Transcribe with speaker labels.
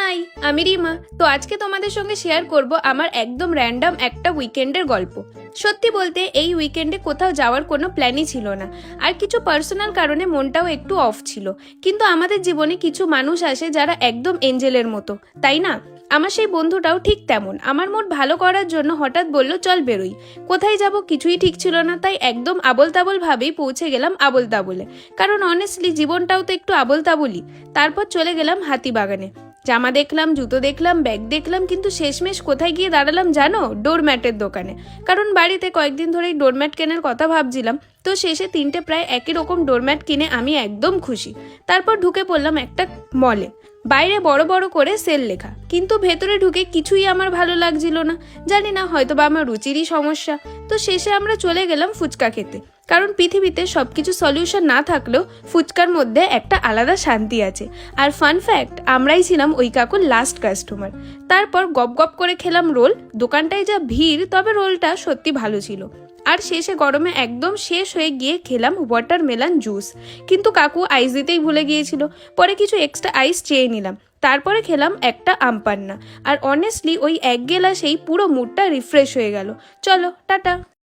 Speaker 1: High, আমি রিমা। তো আজকে তোমাদের সঙ্গে শেয়ার করব আমার একদম র্যান্ডম একটা উইকেন্ডের গল্প। সত্যি বলতে এই উইকেন্ডে কোথাও যাওয়ার কোনো প্ল্যানই ছিল না, আর কিছু পার্সোনাল কারণে মনটাও একটু অফ ছিল। কিন্তু আমাদের জীবনে কিছু মানুষ আসে যারা একদম এঞ্জেলের মতো, তাই না? আমার সেই বন্ধুটাও ঠিক তেমন। আমার মুড ভালো করার জন্য হঠাৎ বলল চল বেরোই। কোথায় যাব কিছুই ঠিক ছিল না, তাই একদম আবোল তাবোল ভাবেই পৌঁছে গেলাম আবোল তাবোলে। কারণ অনেস্টলি জীবনটাও তো একটু আবোল তাবোলই। তারপর চলে গেলাম হাতিবাগানে। জামা দেখলাম, জুতো দেখলাম, ব্যাগ দেখলাম, কিন্তু শেষমেশ কোথায় গিয়ে দাঁড়ালাম জানো? ডোরম্যাটের দোকানে। কারণ বাড়িতে কয়েকদিন ধরেই ডোরম্যাট কেনার কথা ভাবছিলাম। তো শেষে 3টে প্রায় একই রকম ডোরম্যাট কিনে আমি একদম খুশি। তারপর ঢুকে পড়লাম একটা মলে। বাইরে বড় বড় করে সেল লেখা, কিন্তু ভেতরে ঢুকে কিছুই আমার ভালো লাগছিল না। জানি না, হয়তো বা আমার রুচিরই সমস্যা। তো শেষে আমরা চলে গেলাম ফুচকা খেতে। কারণ পৃথিবীতে সবকিছু সলিউশন না থাকলেও ফুচকার মধ্যে একটা আলাদা শান্তি আছে। আর ফান ফ্যাক্ট, আমরাই ছিলাম ওই কাকুর লাস্ট কাস্টমার। তারপর গপ গপ করে খেলাম রোল। দোকানটায় যা ভিড়, তবে রোলটা সত্যি ভালো ছিল। আর শেষে গরমে একদম শেষ হয়ে গিয়ে খেলাম ওয়াটারমেলন জুস। কিন্তু কাকু আইস দিতেই ভুলে গিয়েছিল। পরে কিছু এক্সট্রা আইস চেয়ে নিলাম। তারপরে খেলাম একটা আমপান্না। আর অনেস্টলি ওই এক গেলাসেই পুরো মুডটা রিফ্রেশ হয়ে গেল। চলো টাটা।